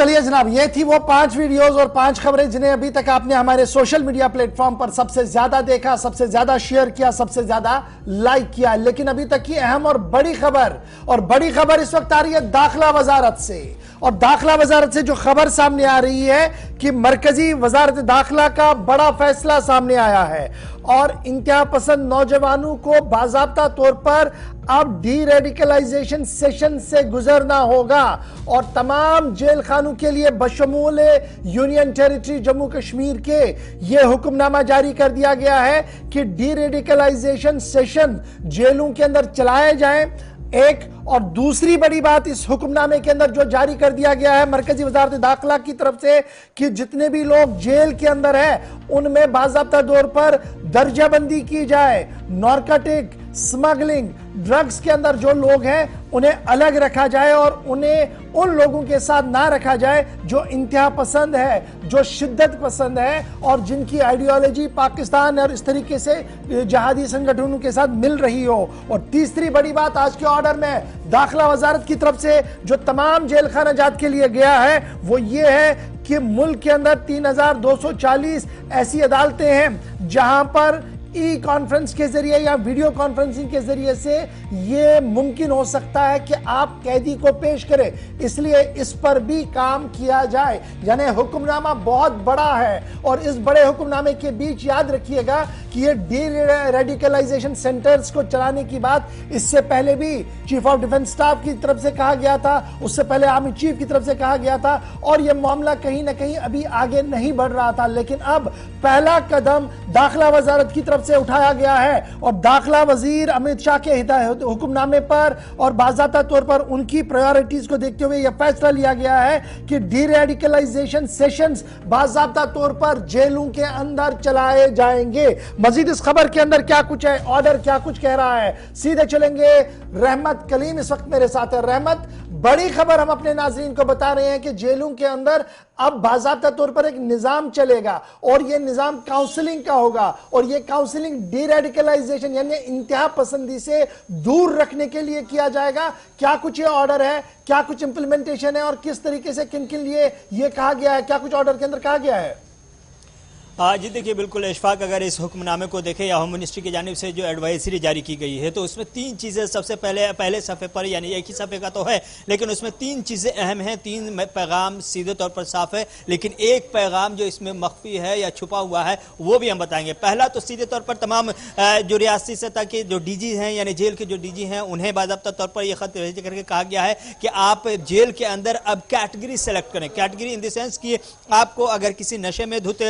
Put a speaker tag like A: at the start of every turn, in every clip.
A: चलिए जनाब, ये थी वो 5 वीडियोस और 5 खबरें जिन्हें अभी तक आपने हमारे सोशल मीडिया प्लेटफॉर्म पर सबसे ज्यादा देखा, सबसे ज्यादा शेयर किया, सबसे ज्यादा लाइक किया। लेकिन अभी तक की अहम और बड़ी खबर इस वक्त आ रही है दाखिला वजारत से। और दाखिला वजारत से जो खबर सामने आ रही है कि मरकजी वजारत दाखिला का बड़ा फैसला सामने आया है और इंतहा पसंद नौजवानों को बाज़ाब्ता तौर पर अब डी रेडिकलाइजेशन सेशन से गुजरना होगा और तमाम जेल खानों के लिए बशमूल यूनियन टेरिटरी जम्मू कश्मीर के ये हुक्मनामा जारी कर दिया गया है कि डी रेडिकलाइजेशन सेशन जेलों के अंदर चलाए जाएं। एक और दूसरी बड़ी बात इस हुक्मनामे के अंदर जो जारी कर दिया गया है मरकजी वजारत दाखिला की तरफ से कि जितने भी लोग जेल के अंदर हैं उनमें बाज़ाब्ता तौर पर दर्जाबंदी की जाए। नारकोटिक, स्मगलिंग, ड्रग्स के अंदर जो लोग हैं उन्हें अलग रखा जाए और उन्हें उन लोगों के साथ ना रखा जाए जो इंतहा पसंद है, जो शिद्दत पसंद है और जिनकी आइडियोलॉजी पाकिस्तान और इस तरीके से जहादी संगठनों के साथ मिल रही हो। और तीसरी बड़ी बात आज के ऑर्डर में दाखिला वजारत की तरफ से जो तमाम जेल खाना जात के लिए गया है वो ये है कि मुल्क के अंदर 3240 ऐसी अदालतें हैं जहां पर ई कॉन्फ्रेंस के जरिए या वीडियो कॉन्फ्रेंसिंग के जरिए से ये मुमकिन हो सकता है कि आप कैदी को पेश करें। इसलिए इस पर भी काम किया जाए। यानी हुक्मनामा बहुत बड़ा है और इस बड़े हुक्मनामे के बीच याद रखिएगा कि ये डी रेडिकलाइजेशन सेंटर्स को चलाने की बात इससे पहले भी चीफ ऑफ डिफेंस स्टाफ की तरफ से कहा गया था, उससे पहले आर्मी चीफ की तरफ से कहा गया था और यह मामला कहीं ना कहीं अभी आगे नहीं बढ़ रहा था। लेकिन अब पहला कदम दाखिला वजारत की तरफ से उठाया गया है और दाखिला वजीर अमित शाह के हुक्मनामे पर और बाज़ाब्ता तौर पर उनकी प्रायोरिटीज को देखते हुए यह फैसला लिया गया है कि डी रेडिकलाइजेशन सेशंस बाज़ाब्ता तौर पर जेलों के अंदर चलाए जाएंगे। मजीद इस खबर के अंदर क्या कुछ है, ऑर्डर क्या कुछ कह रहा है, सीधे चलेंगे। रहमत कलीम इस वक्त मेरे साथ है। रहमत, बड़ी खबर हम अपने नाज़रीन को बता रहे हैं कि जेलों के अंदर अब बाज़ाब्ता तौर पर एक निजाम चलेगा और यह निजाम काउंसलिंग का होगा और यह काउंसलिंग डी रेडिकलाइजेशन यानी इंतहा पसंदी से दूर रखने के लिए किया जाएगा। क्या कुछ ये ऑर्डर है, क्या कुछ इंप्लीमेंटेशन है और किस तरीके से किन किन लिए यह कहा गया है, क्या कुछ ऑर्डर के अंदर कहा गया है?
B: जी देखिए, बिल्कुल इशफाक, अगर इस हुक्मनामे को देखें या होम मिनिस्ट्री की जानिब से जो एडवाइजरी जारी की गई है तो उसमें 3 चीज़ें सबसे पहले सफ़े पर, यानी एक ही सफ़े का तो है लेकिन उसमें 3 चीज़ें अहम हैं। 3 पैगाम सीधे तौर पर साफ है लेकिन एक पैगाम जो इसमें मख्फी है या छुपा हुआ है वो भी हम बताएंगे। पहला तो सीधे तौर पर तमाम जो रियासती सतह के जो डीजी हैं यानी जेल के जो डीजी हैं उन्हें बाज़ाब्ता तौर पर यह खत भेज करके कहा गया है कि आप जेल के अंदर अब कैटेगरी सेलेक्ट करें। कैटेगरी इन द सेंस कि आपको अगर किसी नशे में धुत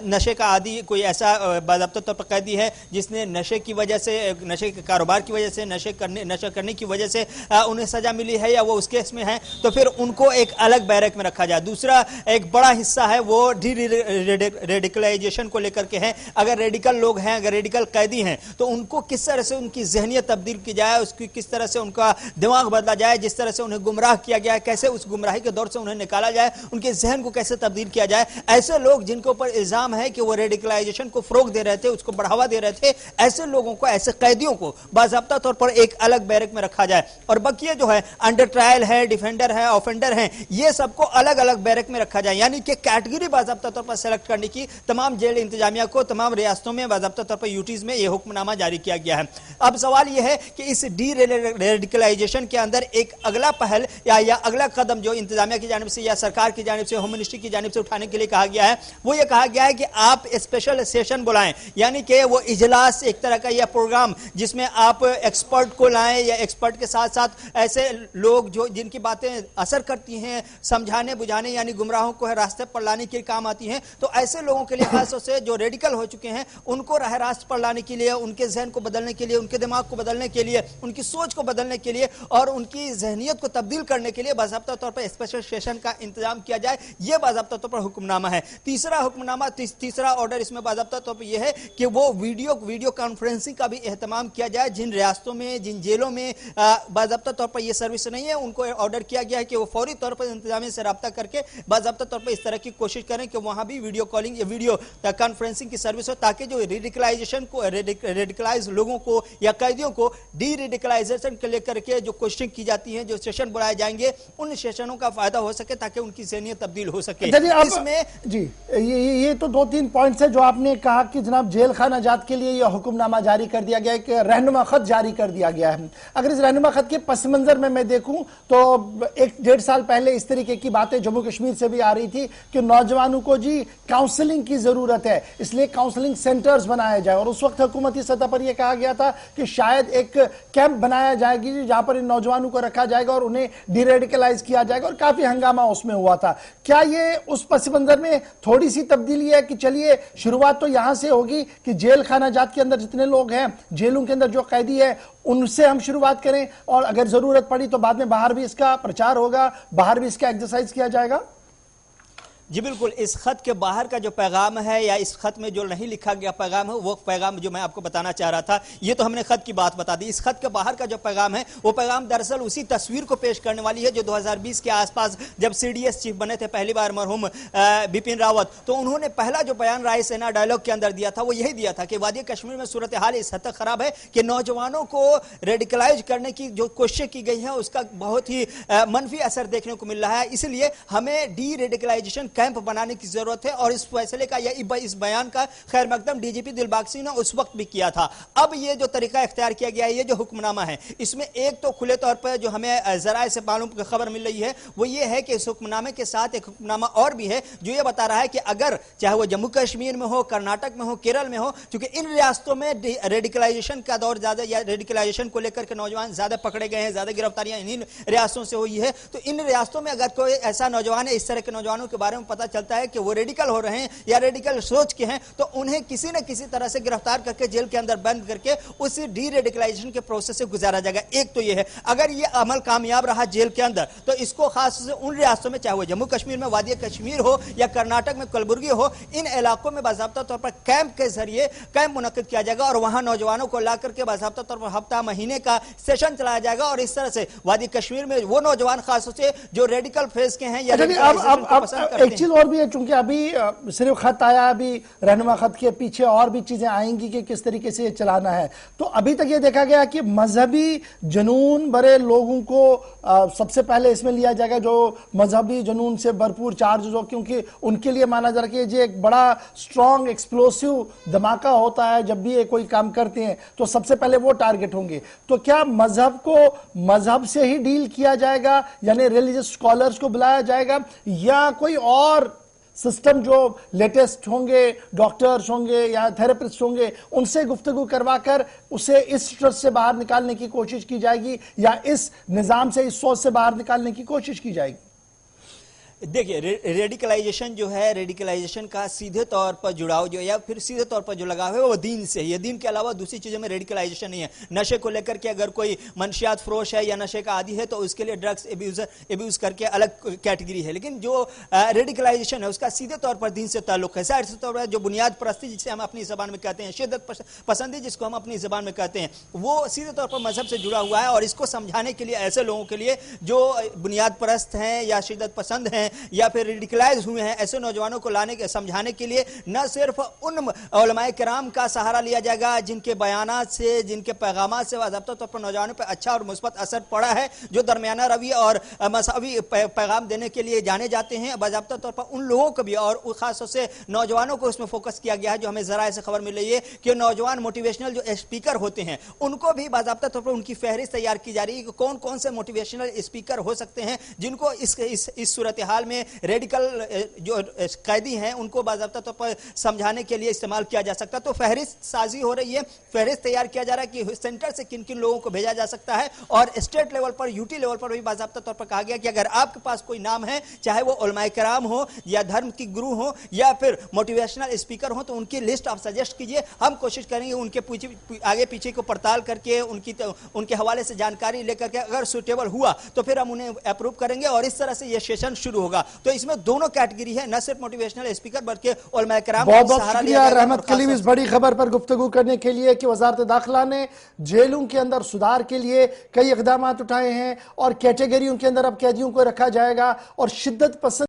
B: नशे का आदि कोई ऐसा बाज़ाब्ता तौर पर कैदी है जिसने नशे की वजह से, नशे के कारोबार की वजह से, नशा करने की वजह से उन्हें सजा मिली है या वो उस केस में है तो फिर उनको एक अलग बैरक में रखा जाए। दूसरा एक बड़ा हिस्सा है वो डी रेडिकलाइजेशन को लेकर के है। अगर रेडिकल लोग हैं, अगर रेडिकल कैदी हैं तो उनको किस तरह से उनकी जहनियत तब्दील की जाए, उसकी किस तरह से उनका दिमाग बदला जाए, जिस तरह से उन्हें गुमराह किया गया है कैसे उस गुमराही के दौर से उन्हें निकाला जाए, उनके जहन को कैसे तब्दील किया जाए। ऐसे लोग जिनके ऊपर इल्जाम है कि वो रेडिकलाइजेशन को फरोग दे रहे थे, उसको बढ़ावा दे रहे थे, ऐसे लोगों को, ऐसे कैदियों को बाज़ाब्ता तौर पर एक अलग बैरक में रखा जाए। और बकिया जो है अंडर ट्रायल है, डिफेंडर है, ऑफेंडर है, ये सबको अलग अलग बैरक में रखा जाए। यानी कि कैटेगरी बाज़ाब्ता तौर पर सेलेक्ट करने की तमाम जेल इंतजामिया को तमाम रियासतों में बाज़ाब्ता तौर पर यूटीज में यह हुक्मनामा जारी किया गया है। अब सवाल यह है कि इस डी रेडिकलाइजेशन के अंदर एक अगला पहल या अगला कदम जो इंतजामिया की जानिब से या सरकार की जानिब से, होम मिनिस्ट्री की जानिब से उठाने के लिए कहा गया है वो ये कहा गया है कि आप स्पेशल सेशन बुलाएं। यानी कि वो इजलास एक तरह का या प्रोग्राम जिसमें आप एक्सपर्ट को लाएं या एक्सपर्ट के साथ साथ ऐसे लोग जो जिनकी बातें असर करती हैं, समझाने बुझाने यानी गुमराहों को रास्ते पर लाने के काम आती हैं, तो ऐसे लोगों के लिए खास तौर से जो रेडिकल हो चुके हैं उनको राह रास्त पर लाने के लिए, उनके जहन को बदलने के लिए, उनके दिमाग को बदलने के लिए, उनकी सोच को बदलने के लिए और उनकी जहनियत को तब्दील करने के लिए बाज़ाब्ता तौर पर स्पेशल सेशन का इंतजाम किया जाए। यह बाज़ाब्ता तौर पर हुक्मनामा है। तीसरा हुक्मनामा तीसरा ऑर्डर इसमें बाज़ाब्ता तौर पर यह है कि वो वीडियो कॉन्फ्रेंसिंग का भी एहतमाम किया जाए। जिन रियासतों में, जिन जेलों में बाज़ाब्ता तौर पर यह सर्विस नहीं है, उनको ऑर्डर किया गया है कि वो फौरी तौर पर इंतजामिया से रब्ता करके बाज़ाब्ता तौर पर इस तरह की कोशिश करें कि वहां भी वीडियो कॉलिंग या वीडियो कॉन्फ्रेंसिंग की सर्विस हो, ताकि जो रेडिकलाइज लोगों को या कैदियों को डी रेडिकलाइजेशन को लेकर के जो कोशिश की जाती है, जो सेशन बुलाए जाएंगे, उन सेशनों का फायदा हो सके ताकि उनकी ज़हनियत तब्दील हो सके।
A: इसमें जी ये तो 2-3 पॉइंट्स है जो आपने कहा कि जनाब जेल खाना जात के लिए यह हुक्मनामा जारी कर दिया गया है, कि रहनुमा खत जारी कर दिया गया है। अगर इस रहनुमा खत के पस मंजर में मैं देखूं तो 1-1.5 साल पहले इस तरीके की बातें जम्मू कश्मीर से भी आ रही थी कि नौजवानों को जी काउंसलिंग की जरूरत है, इसलिए काउंसलिंग सेंटर्स बनाए जाए। और उस वक्त हुकूमती सतह पर यह कहा गया था कि शायद एक कैंप बनाया जाएगी जहां पर इन नौजवानों को रखा जाएगा और उन्हें डीरेडिकलाइज किया जाएगा, और काफी हंगामा उसमें हुआ था। क्या ये उस पस मंजर में थोड़ी सी तब्दीली है कि चलिए शुरुआत तो यहां से होगी कि जेल खाना जात के अंदर जितने लोग हैं, जेलों के अंदर जो कैदी है, उनसे हम शुरुआत करें, और अगर जरूरत पड़ी तो बाद में बाहर भी इसका प्रचार होगा, बाहर भी इसका एक्सरसाइज किया जाएगा?
B: जी बिल्कुल, इस खत के बाहर का जो पैगाम है या इस खत में जो नहीं लिखा गया पैगाम है, वो पैगाम जो मैं आपको बताना चाह रहा था, ये तो हमने खत की बात बता दी। इस खत के बाहर का जो पैगाम है, वो पैगाम दरअसल उसी तस्वीर को पेश करने वाली है जो 2020 के आसपास जब CDS चीफ बने थे पहली बार मरहूम बिपिन रावत, तो उन्होंने पहला जो बयान राय सेना डायलॉग के अंदर दिया था वो यही दिया था कि वादी कश्मीर में सूरत हाल इस हद तक खराब है कि नौजवानों को रेडिकलाइज करने की जो कोशिश की गई है उसका बहुत ही मनफी असर देखने को मिल रहा है। इसलिए हमें डी रेडिकलाइजेशन कैंप बनाने की जरूरत है, और इस फैसले का या इस बयान का खैर मकदम DGP दिलबाग सिंह ने उस वक्त भी किया था। अब ये जो तरीका इख्तियार किया गया है, ये जो हुक्मनामा है, इसमें एक तो खुले तौर पर जो हमें जराए से मालूम खबर मिल रही है वो ये है कि इस हुक्मनामे के साथ एक हुक्मनामा और भी है जो ये बता रहा है कि अगर चाहे वो जम्मू कश्मीर में हो, कर्नाटक में हो, केरल में हो, क्योंकि इन रियासतों में रेडिकलाइजेशन का दौर ज्यादा या रेडिकलाइजेशन को लेकर के नौजवान ज्यादा पकड़े गए हैं, ज्यादा गिरफ्तारियां इन्हीं रियासतों से हुई है, तो इन रियासतों में अगर कोई ऐसा नौजवान है, इस तरह के नौजवानों के बारे में पता चलता है कि वो रेडिकल हो रहे हैं या रेडिकल सोच के हैं, तो उन्हें किसी न किसी तरह से गिरफ्तार करके जेल के अंदर बंद करके उस डी रेडिकलाइजेशन के प्रोसेस से गुजारा जाएगा। एक तो ये है, अगर ये अमल कामयाब रहा जेल के अंदर, तो इसको खास से उन रियासतों में, चाहे वो जम्मू कश्मीर में वादी कश्मीर हो या कर्नाटक में कलबुर्गी हो, इन इलाकों में बाज़ाब्ता तौर पर कैंप के जरिए कैंप मुनक्किद किया जाएगा और वहां नौजवानों को ला करके बाज़ाब्ता तौर पर हफ्ता महीने का सेशन चलाया जाएगा, और इस तरह से वादी कश्मीर में वो नौजवान खास से जो रेडिकल फेज के हैं या
A: एक चीज और भी है, चूंकि अभी सिर्फ खत आया, अभी रहनुमा खत के पीछे और भी चीजें आएंगी कि किस तरीके से ये चलाना है, तो अभी तक ये देखा गया कि मजहबी जुनून भरे लोगों को सबसे पहले इसमें लिया जाएगा, जो मजहबी जुनून से भरपूर चार्ज हो, क्योंकि उनके लिए माना जा रहा है कि ये एक बड़ा स्ट्रॉन्ग एक्सप्लोसिव धमाका होता है जब भी ये कोई काम करते हैं, तो सबसे पहले वो टारगेट होंगे। तो क्या मजहब को मजहब से ही डील किया जाएगा, यानी रिलीजियस स्कॉलर्स को बुलाया जाएगा, या कोई और सिस्टम जो लेटेस्ट होंगे, डॉक्टर्स होंगे या थेरेपिस्ट होंगे, उनसे गुफ्तगू करवाकर उसे इस स्ट्रेस से बाहर निकालने की कोशिश की जाएगी, या इस निजाम से, इस सोच से बाहर निकालने की कोशिश की जाएगी?
B: देखिए, रेडिकलाइजेशन जो है, रेडिकलाइजेशन का सीधे तौर पर जुड़ाव जो या फिर सीधे तौर पर जो लगाव है वो दीन से है। दीन के अलावा दूसरी चीज़ों में रेडिकलाइजेशन नहीं है। नशे को लेकर के अगर कोई मनशियात फरोश है या नशे का आदी है तो उसके लिए ड्रग्स एब्यूज करके अलग कैटेगरी है, लेकिन जो रेडिकलाइजेशन है उसका सीधे तौर पर दीन से ताल्लुक है। ऐसे तौर पर जो बुनियाद परस्ती जिसे हम अपनी ज़बान में कहते हैं, शिद्दत पसंदी जिसको हम अपनी ज़बान में कहते हैं, वो सीधे तौर पर मजहब से जुड़ा हुआ है, और इसको समझाने के लिए ऐसे लोगों के लिए जो बुनियाद परस्त हैं या शिद्दत पसंद हैं या फिर रेडिकलाइज हुए हैं, ऐसे नौजवानों को लाने के समझाने के लिए न सिर्फ उन उलमाए किराम का सहारा लिया जाएगा जिनके बयानात से, जिनके पैगामात से बाज़ाब्ता तौर पर नौजवानों पर अच्छा और मुस्बत असर पड़ा है, जो दरमियाना रवि और मसहवी पैगाम देने के लिए जाने जाते हैं, बाज़ाब्ता तौर पर उन लोगों को भी और खास तौर से नौजवानों को इसमें फोकस किया गया है। जो हमें जराए से खबर मिल रही है कि नौजवान मोटिवेशनल जो स्पीकर होते हैं उनको भी बाज़ाब्ता तौर पर उनकी फहरिस्त तैयार की जा रही है कि कौन कौन से मोटिवेशनल स्पीकर हो सकते हैं जिनको इस सूरत हाल में रेडिकल जो कैदी हैं उनको बाज़ाब्ता तौर पर समझाने के लिए इस्तेमाल किया जा सकता है। तो फहरिस्त साजी हो रही है, फहरिस्त तैयार किया जा रहा है कि सेंटर से किन किन लोगों को भेजा जा सकता है, और स्टेट लेवल पर, यूटी लेवल पर भी बाज़ाब्ता तौर पर कहा गया कि अगर आपके पास कोई नाम है, चाहे वो उलमाए किराम हो या धर्म की गुरु हो या फिर मोटिवेशनल स्पीकर हो, तो उनकी लिस्ट आप सजेस्ट कीजिए, हम कोशिश करेंगे उनके आगे पीछे को पड़ताल करके उनके हवाले से जानकारी लेकर के अगर सुटेबल हुआ तो फिर हम उन्हें अप्रूव करेंगे और इस तरह से ये सेशन शुरू होगा। तो इसमें दोनों कैटेगरी है, न सिर्फ मोटिवेशनल स्पीकर बल्कि उलमा कराम
A: बहुत बहुत शुक्रिया रहमत कलीम इस बड़ी खबर पर गुफ्तगू करने के लिए कि वजारत दाखिला ने जेलों के अंदर सुधार के लिए कई इक़दामात उठाए हैं और कैटेगरियों के अंदर अब कैदियों को रखा जाएगा और शिद्दत पसंद